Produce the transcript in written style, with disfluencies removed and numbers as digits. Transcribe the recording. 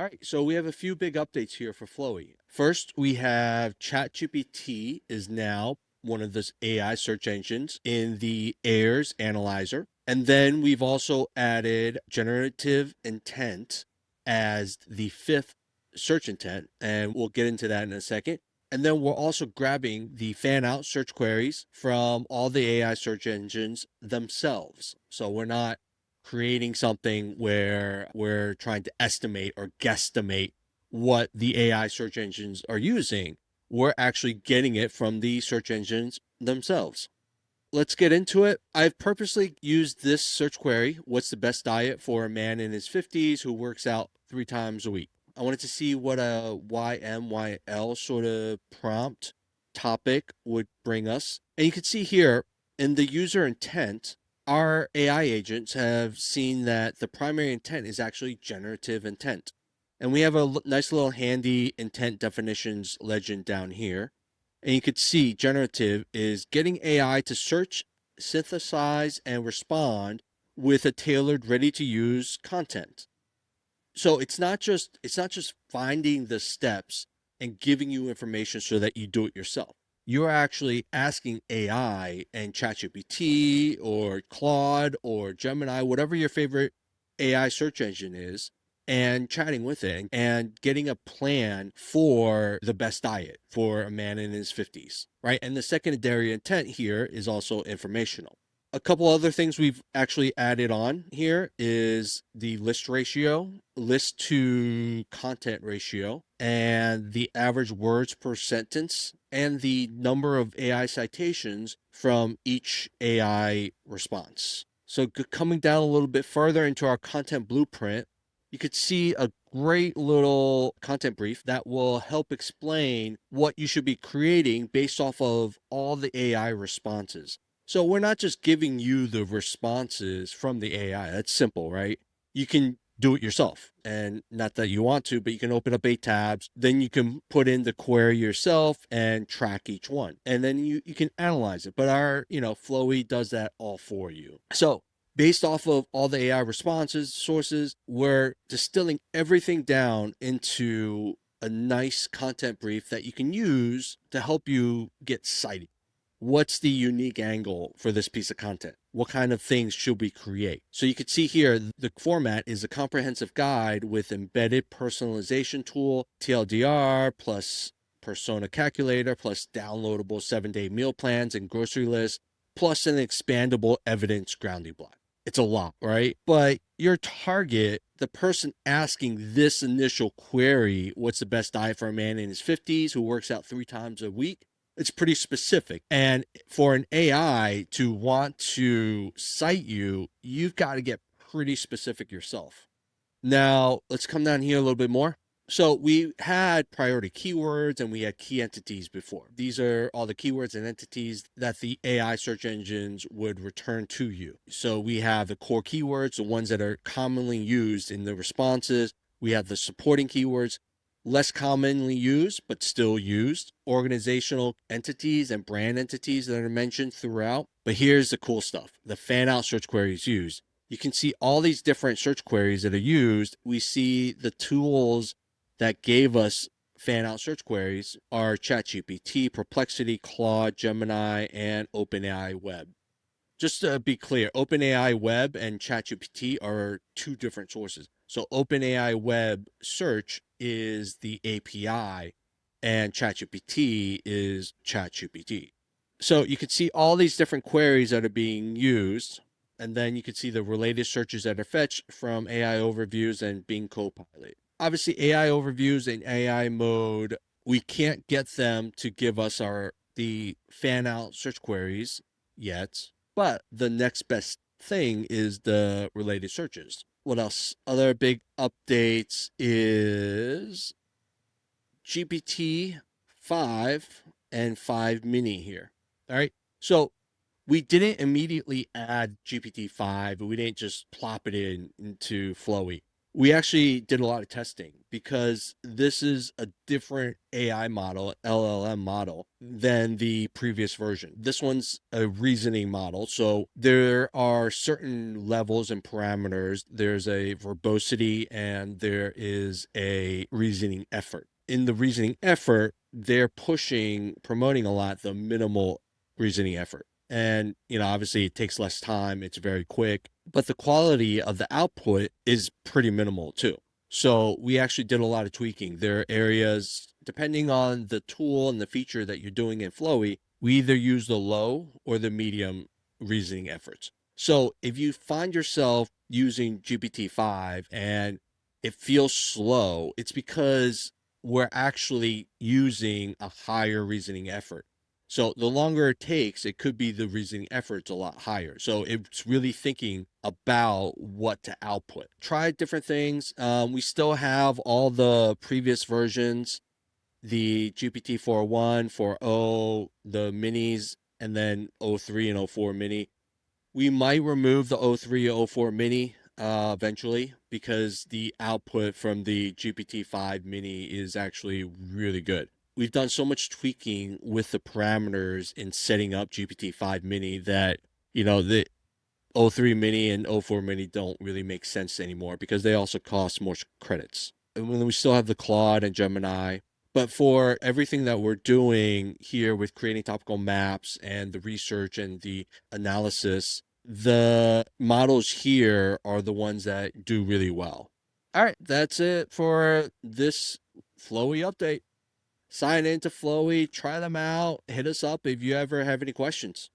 right, so we have a few big updates here for Floyi. First, we have ChatGPT is now one of the AI search engines in the AIRS analyzer. And then we've also added generative intent as the fifth search intent, and we'll get into that in a second. And then we're also grabbing the fan out search queries from all the AI search engines themselves. So we're not creating something where we're trying to estimate or guesstimate what the AI search engines are using. We're actually getting it from the search engines themselves. Let's get into it. I've purposely used this search query: what's the best diet for a man in his 50s who works out 3 times a week? I wanted to see what a YMYL sort of prompt topic would bring us. And you can see here in the user intent, our AI agents have seen that the primary intent is actually generative intent. And we have a nice little handy intent definitions legend down here. And you could see generative is getting AI to search, synthesize, and respond with a tailored, ready to use content. So it's not just finding the steps and giving you information so that you do it yourself. You're actually asking AI and ChatGPT or Claude or Gemini, whatever your favorite AI search engine is, and chatting with it and getting a plan for the best diet for a man in his 50s, right? And the secondary intent here is also informational. A couple other things we've actually added on here is the list ratio, list to content ratio, and the average words per sentence, and the number of AI citations from each AI response. So coming down a little bit further into our content blueprint, you could see a great little content brief that will help explain what you should be creating based off of all the AI responses. So we're not just giving you the responses from the AI. That's simple, right? You can do it yourself, and not that you want to, but you can open up 8 tabs. Then you can put in the query yourself and track each one. And then you can analyze it. But our, Flowy does that all for you. So based off of all the AI responses, sources, we're distilling everything down into a nice content brief that you can use to help you get cited. What's the unique angle for this piece of content? What kind of things should we create? So you can see here, the format is a comprehensive guide with embedded personalization tool, TLDR, plus persona calculator, plus downloadable 7-day meal plans and grocery lists, plus an expandable evidence grounding block. It's a lot, right? But your target, the person asking this initial query, what's the best diet for a man in his 50s who works out 3 times a week? It's pretty specific. And for an AI to want to cite you, you've got to get pretty specific yourself. Now, let's come down here a little bit more. So we had priority keywords and we had key entities before. These are all the keywords and entities that the AI search engines would return to you. So we have the core keywords, the ones that are commonly used in the responses. We have the supporting keywords, less commonly used, but still used, organizational entities and brand entities that are mentioned throughout. But here's the cool stuff. The fan out search queries used. You can see all these different search queries that are used. We see the tools that gave us fan out search queries are ChatGPT, Perplexity, Claude, Gemini, and OpenAI Web. Just to be clear, OpenAI Web and ChatGPT are 2 different sources. So OpenAI Web Search is the API and ChatGPT is ChatGPT. So you can see all these different queries that are being used, and then you can see the related searches that are fetched from AI overviews and Bing Copilot. Obviously, AI overviews in AI mode, we can't get them to give us the fan out search queries yet, but the next best thing is the related searches. What else? Other big updates is GPT 5 and 5 mini here. All right. So we didn't immediately add GPT-5. We didn't just plop it into Flowy. We actually did a lot of testing because this is a different AI model, LLM model, than the previous version. This one's a reasoning model. So there are certain levels and parameters. There's a verbosity and there is a reasoning effort. In the reasoning effort, they're promoting a lot the minimal reasoning effort. And, obviously it takes less time, it's very quick, but the quality of the output is pretty minimal too. So we actually did a lot of tweaking. There are areas, depending on the tool and the feature that you're doing in Flowy, we either use the low or the medium reasoning efforts. So if you find yourself using GPT-5 and it feels slow, it's because we're actually using a higher reasoning effort. So the longer it takes, it could be the reasoning effort's a lot higher. So it's really thinking about what to output. Try different things. We still have all the previous versions, the GPT 4.1, 4.0, the minis, and then O3 and O4 mini. We might remove the O3 O4 mini eventually because the output from the GPT-5 mini is actually really good. We've done so much tweaking with the parameters in setting up GPT-5 mini that, the O3 mini and O4 mini don't really make sense anymore because they also cost more credits. And then we still have the Claude and Gemini. But for everything that we're doing here with creating topical maps and the research and the analysis, the models here are the ones that do really well. All right, that's it for this Flowy update. Sign into Flowy, try them out, hit us up if you ever have any questions.